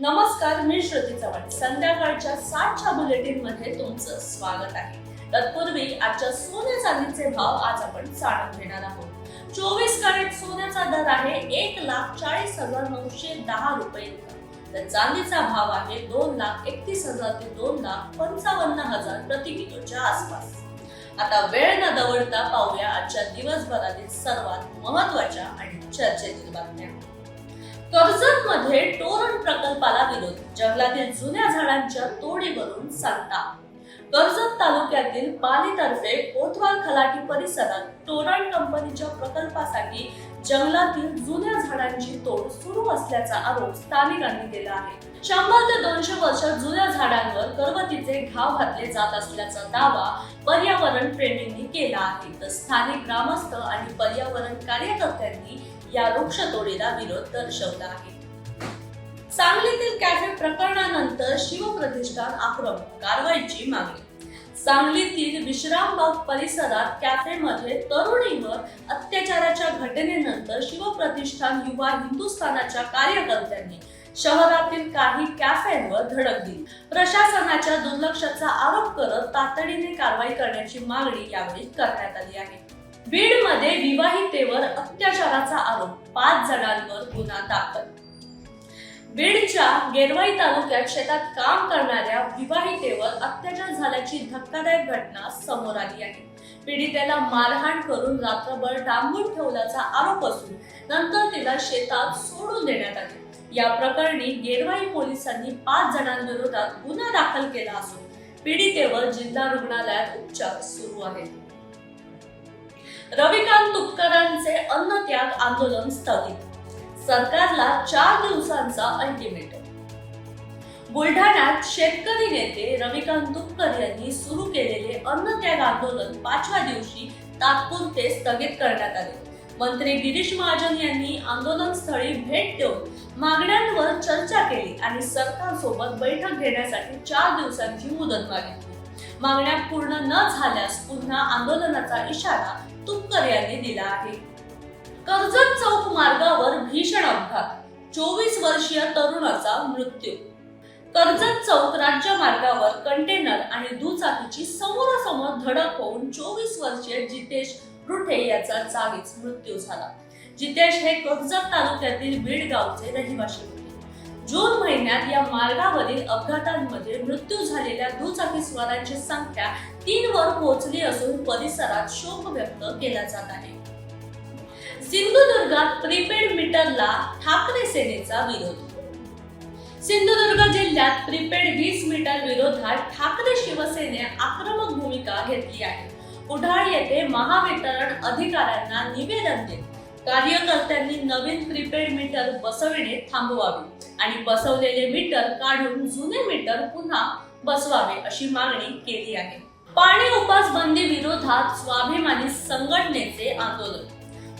नमस्कार, मी श्रुती चव्हाण. संध्याकाळच्या 7च्या बुलेटिन मध्ये तुमचं स्वागत आहे. तत्पूर्वी आजच्या सोने चांदीचे भाव आज आपण जाणून घेणार आहोत. 24 कॅरेट सोन्याचा दर आहे 1,40,910 रुपये. तर चांदीचा भाव आहे 2,31,000 ते 2,55,000 प्रति किलोच्या आसपास. आता वेळ न दवडता पाहूया आजच्या दिवसभरातील सर्वात महत्त्वाच्या आणि चर्चेतील बातम्या. कर्जतमध्ये तोरण प्रकल्पाला विरोध, जंगलातील जुन्या झाडांच्या तोडीवरून संताप. कर्जत तालुक्यातील पालीतर्फे कोतवाल खलाटी परिसरात तोरण कंपनीच्या प्रकल्पासाठी जंगलातील जुन्या झाडांची तोड सुरू असल्याचा आरोप स्थानिकांनी केला आहे. 100 ते 200 वर्ष जुन्या झाडांवर करवतीचे घाव घातले जात असल्याचा दावा पर्यावरण प्रेमींनी केला आहे. तर स्थानिक ग्रामस्थ आणि पर्यावरण कार्यकर्त्यांनी या वृक्षतोडीला विरोध दर्शवला आहे. सांगलीतील कॅफे प्रकरणानंतर शिवप्रतिष्ठान आक्रमक, कारवाईची मागणी. सांगलीतील विश्रामबाग परिसरात कॅफेमध्ये तरुणीवर अत्याचाराच्या घटनेनंतर शिवप्रतिष्ठान युवा हिंदुस्थानाच्या कार्यकर्त्यांनी शहरातील काही कॅफेंवर धडक दिली. प्रशासनाच्या दुर्लक्षाचा आरोप करत तातडीने कारवाई करण्याची मागणी यावेळी करण्यात आली आहे. बीडमध्ये विवाहितेवर अत्याचाराचा आरोप, 5 जणांवर गुन्हा दाखल. बीडच्या गेरवाई तालुक्यात शेतात काम करणाऱ्या विवाहितेवर अत्याचार झाल्याची धक्कादायक घटना समोर आली आहे. पीडितेला मारहाण करून रात्रभर डांबून ठेवल्याचा आरोप असून नंतर तिला शेतात सोडून देण्यात आले. या प्रकरणी गेरवाई पोलिसांनी 5 जणांविरोधात गुन्हा दाखल केला असून पीडितेवर जिल्हा रुग्णालयात उपचार सुरू आहेत. रविकांत तुपकरांचे अन्नत्याग आंदोलन स्थगित, सरकारला 4 दिवसांचा अल्टिमेटम. बुलढाण्यात शेतकरी नेते रविकांत तुपकर यांनी सुरू केलेले अन्नत्याग आंदोलन 5व्या दिवशी तात्पुरते स्थगित करण्यात आले. मंत्री गिरीश महाजन यांनी आंदोलनस्थळी भेट देऊन मागण्यांवर चर्चा केली आणि सरकारसोबत बैठक घेण्यासाठी 4 दिवसांची मुदत मागितली. मागण्या पूर्ण न झाल्यास पुन्हा आंदोलनाचा इशारा तुपकर यांनी दिला आहे. कर्जत चौक मार्गावर भीषण अपघात, 24 वर्षीय तरुणाचा मृत्यू. कर्जत चौक राज्य मार्गावर कंटेनर आणि दुचाकीची समोरासमोर धडक होऊन 24 वर्षीय जितेश रुठे याचा जागीच मृत्यू झाला. जितेश हे कर्जत तालुक्यातील बीड गावचे रहिवासी होते. जून महिन्यात या मार्गावरील अपघातांमध्ये मृत्यू झालेल्या दुचाकीस्वारांची संख्या 3 वर पोहोचली असून परिसरात शोक व्यक्त केला जात आहे. सिंधुदुर्गात प्रीपेड मीटरला ठाकरे सेनेचा विरोध. सिंधुदुर्ग जिल्ह्यात प्रीपेड 20 मीटर विरोधात ठाकरे शिवसेने आक्रमक भूमिका घेतली आहे. कुडाळ येथे महावितरण अधिकाऱ्यांना निवेदन देत कार्यकर्त्यांनी नवीन प्रीपेड मीटर बसविणे थांबवावे आणि बसवलेले मीटर काढून जुने मीटर पुन्हा बसवावे अशी मागणी केली आहे. पाणी उपास बंदी विरोधात स्वाभिमानी संघटनेचे आंदोलन.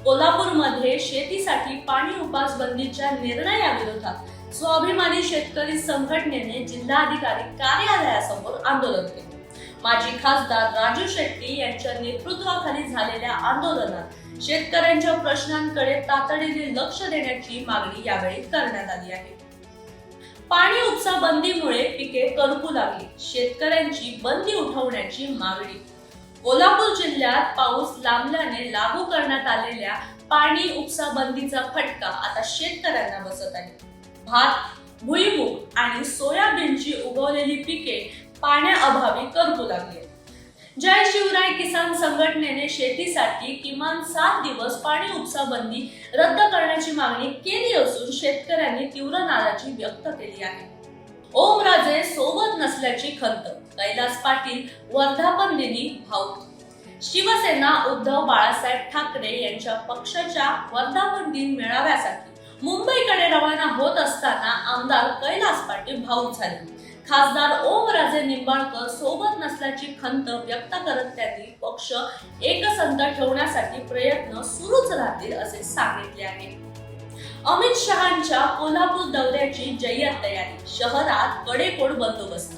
कोल्हापूरमध्ये शेतीसाठी पाणी उपास बंदीच्या निर्णयाविरोधात स्वाभिमानी शेतकरी संघटनेने जिल्हाधिकारी कार्यालयासमोर आंदोलन केले. माजी खासदार राजू शेट्टी यांच्या नेतृत्वाखाली झालेल्या आंदोलनात शेतकऱ्यांच्या प्रश्नांकडे तातडीने लक्ष देण्याची मागणी यावेळी करण्यात आली आहे. पाणी उपसा बंदीमुळे पिके करपू लागली, शेतकऱ्यांची बंदी उठवण्याची मागणी. कोल्हापूर जिल्ह्यात पाऊस लांबल्याने लागू करण्यात आलेल्या पाणी उपसा बंदीचा फटका आता शेतकऱ्यांना बसत आहे. भात, भुईमूग आणि सोयाबीनची उगवलेली पिके पाण्याअभावी करपू लागली. जय शिवराय किसान संघटनेने शेतीसाठी किमान 7 दिवस पाणी उपसा बंदी रद्द करण्याची मागणी केली असून शेतकऱ्यांनी तीव्र नाराजी व्यक्त केली आहे. ओमराजे सोबत नसल्याची खंत, कैलास पाटील वर्धापन दिनी भाऊक. शिवसेना उद्धव बाळासाहेब ठाकरे यांच्या पक्षाच्या वर्धापन दिन मेळाव्यासाठी मुंबईकडे रवाना होत असताना आमदार कैलास पाटील भाऊक झाले. खासदार ओमराजे निंबाळकर सोबत नसल्याची खंत व्यक्त करत त्यांनी पक्ष एकसंध ठेवण्यासाठी प्रयत्न सुरूच राहतील असे सांगितले आहे. अमित शहांच्या कोल्हापूर दौऱ्याची जय्यत तयारी, शहरात कडेकोट बंदोबस्त.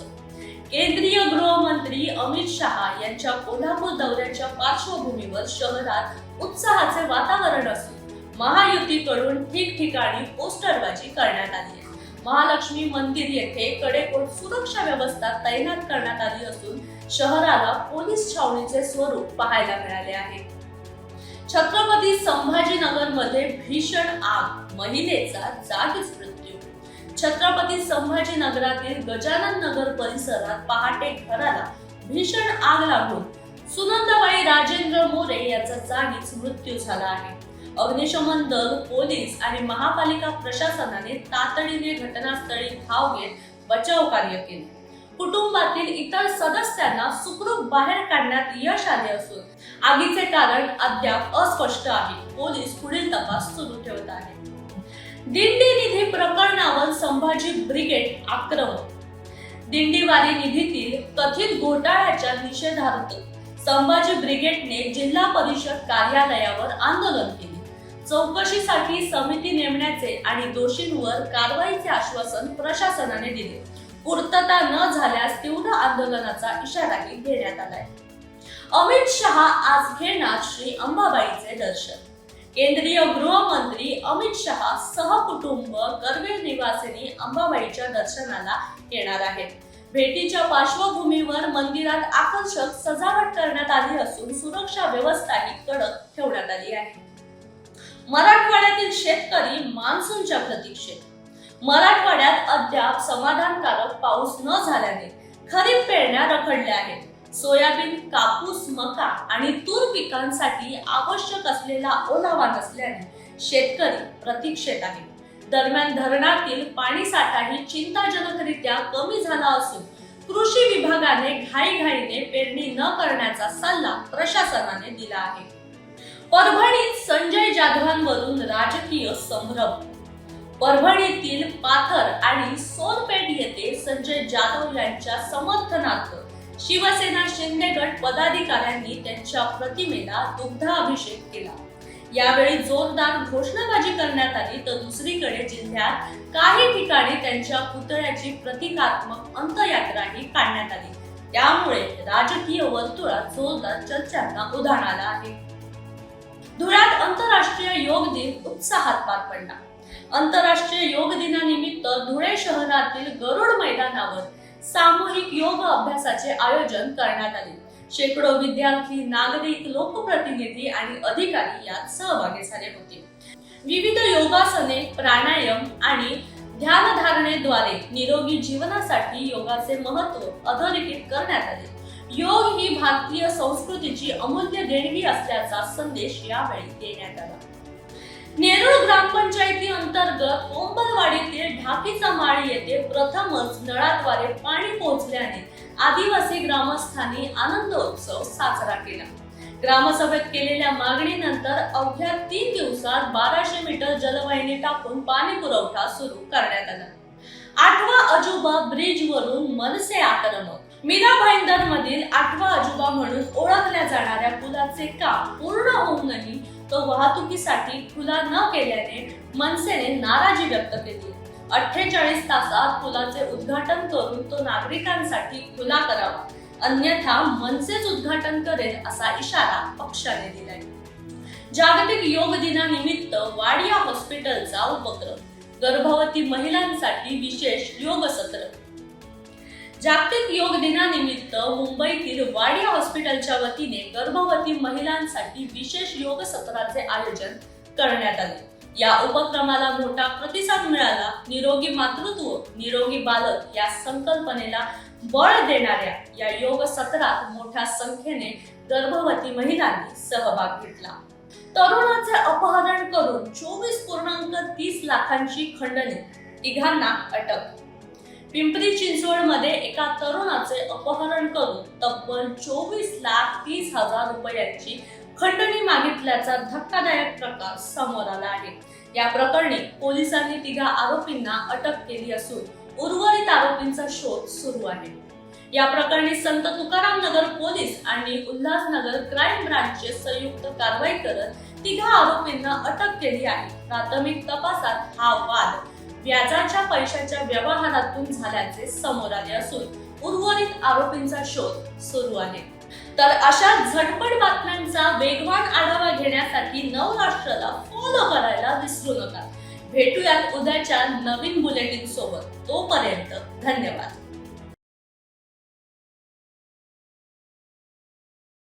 केंद्रीय गृहमंत्री अमित शहा यांच्या कोल्हापूर दौऱ्याच्या पार्श्वभूमीवर शहरात उत्साहाचे वातावरण असून महायुतीकडून ठिकठिकाणी पोस्टरबाजी करण्यात आली आहे. महालक्ष्मी मंदिर येथे कडेकोट सुरक्षा व्यवस्था तैनात करण्यात आली असून शहराला पोलीस छावणीचे स्वरूप पाहायला मिळाले आहे. छत्रपती संभाजीनगर मध्ये भीषण आग, महिलेचा जागीच मृत्यू. छत्रपती संभाजीनगरातील गजानन नगर परिसरात पहाटे घराला भीषण आग लागून सुनंदाबाई राजेंद्र मोरे यांचा जागीच मृत्यू झाला आहे. अग्निशमन दल, पोलीस आणि महापालिका प्रशासनाने तातडीने घटनास्थळी धाव घेत बचाव कार्य केले. कुटुंबातील इतर सदस्यांना सुखरूप बाहेर काढण्यात यश आले असून आगीचे कारण अद्याप अस्पष्ट आहे. पोलीस पुढील तपास सुरू ठेवत आहेत. दिंडी निधी प्रकरणावर संभाजी ब्रिगेड आक्रमक. दिंडीवारी निधीतील कथित घोटाळ्याच्या निषेधार्थ संभाजी ब्रिगेडने जिल्हा परिषद कार्यालयावर आंदोलन केले. चौकशीसाठी समिती नेमण्याचे आणि दोषींवर कारवाईचे आश्वासन प्रशासनाने दिले. पूर्तता न झाल्यास तीव्र आंदोलनाचा इशाराही देण्यात आलाय. अमित शहा आज घेणार श्री अंबाबाईचे दर्शन. केंद्रीय गृहमंत्री अमित शहा सहकुटुंब करवीर निवासिनी अंबाबाईच्या दर्शनाला येणार आहेत. भेटीच्या पार्श्वभूमीवर मंदिरात आकर्षक सजावट करण्यात आली असून सुरक्षा व्यवस्थाही कडक ठेवण्यात आली आहे. मराठवाड्यातील शेतकरी मान्सूनच्या प्रतीक्षेत. मराठवाड्यात अद्याप समाधानकारक पाऊस न झाल्याने खरीप पेरण्या रखडल्या आहेत. सोयाबीन, कापूस, मका आणि तूर पिकांसाठी आवश्यक असलेला ओलावा नसल्याने शेतकरी प्रतीक्षेत आहे. दरम्यान धरणातील पाणी साठाही चिंताजनकरित्या कमी झाला असून कृषी विभागाने घाईघाईने पेरणी न करण्याचा सल्ला प्रशासनाने दिला आहे. परभणीत संजय जाधवांवरून राजकीय संभ्रम. परभणीतील पाथर आणि सोनपेठ येथे संजय जाधव यांच्या समर्थनार्थ शिवसेना शिंदे गट पदाधिकाऱ्यांनी त्यांच्या प्रतिमेला दुग्धाभिषेक केला. यावेळी जोरदार घोषणाबाजी करण्यात आली तर दुसरीकडे जिल्ह्यात काही ठिकाणी त्यांच्या पुतळ्याची प्रतिकात्मक अंत्ययात्राही काढण्यात आली. त्यामुळे राजकीय वर्तुळात जोरदार चर्चांना उधाण आलं आहे. धुळ्यात आंतरराष्ट्रीय योग दिन उत्साहात पार पडला. आंतरराष्ट्रीय योग दिनानिमित्त धुळे शहरातील गरुड मैदानावर सामूहिक योग अभ्यासाचे आयोजन करण्यात आले. शेकडो विद्यार्थी, नागरिक, लोकप्रतिनिधी आणि अधिकारी यात सहभागी झाले होते. विविध योगासने, प्राणायाम आणि ध्यानधारणेद्वारे निरोगी जीवनासाठी योगाचे महत्त्व अधोरेखित करण्यात आले. योग ही भारतीय संस्कृतीची अमूल्य देणगी असल्याचा संदेश यावेळी देण्यात आला. नेरूळ ग्रामपंचायती अंतर्गत कोंबलवाडीतील ढाकीचा माळ येथे प्रथमच नळाद्वारे पाणी पोहोचल्याने आदिवासी ग्रामस्थांनी आनंदोत्सव साजरा केला. ग्रामसभेत केलेल्या मागणीनंतर अवघ्या 3 दिवसात 1200 मीटर जलवाहिनी टाकून पाणी पुरवठा सुरू करण्यात आला. 8वा अजूबा ब्रिज वरून मनसे आक्रमक. मीरा भाईंदर मधील 8वा अजूबा म्हणून ओळखल्या जाणाऱ्या पुलाचे काम पूर्ण होऊनही तो वाहतुकीसाठी खुला न केल्याने मनसेने नाराजी व्यक्त केली. 48 तासात पुलाचे उद्घाटन करून तो नागरिकांसाठी खुला करावा, अन्यथा मनसेच उद्घाटन करेल असा इशारा पक्षाने दिलाय. जागतिक योग दिनानिमित्त वाडिया हॉस्पिटलचा उपक्रम. गर्भवती महिलांसाठी विशेष योग सत्र. जागतिक योग दिनानिमित्त मुंबईतील वाडिया हॉस्पिटलच्या वतीने गर्भवती महिलांसाठी विशेष योग सत्राचे आयोजन करण्यात आले. या उपक्रमाला मोठा प्रतिसाद मिळाला. निरोगी मातृत्व, निरोगी बालक या संकल्पनेला बळ देणाऱ्या या योग सत्रात मोठ्या संख्येने गर्भवती महिलांनी सहभाग घेतला. तरुणाचे अपहरण करून 24.30 लाखांची खंडणी, तिघांना अटक. पिंपरी चिंचवडमध्ये एका तरुणाचे अपहरण करून तब्बल 24,30,000 रुपयांची खंडणी मागितल्याचा धक्कादायक प्रकार समोर आला आहे. या प्रकरणी पोलिसांनी तिघा आरोपींना अटक केली असून उर्वरित आरोपींचा शोध सुरू आहे. या प्रकरणी संत तुकाराम नगर पोलीस आणि उल्हासनगर क्राईम ब्रांचचे संयुक्त कारवाई करत तिघा आरोपींना अटक केली आहे. प्राथमिक तपासात हा वाद व्याजाच्या पैशाच्या व्यवहारातून झाल्याचे समोर आले असून उर्वरित आरोपींचा शोध सुरू आहे. तर अशा झटपट बातम्यांचा वेगवान आढावा घेण्यासाठी नवराष्ट्राला फॉलो करायला विसरू नका. भेटूयात उद्याच्या नवीन बुलेटिन सोबत. तोपर्यंत धन्यवाद.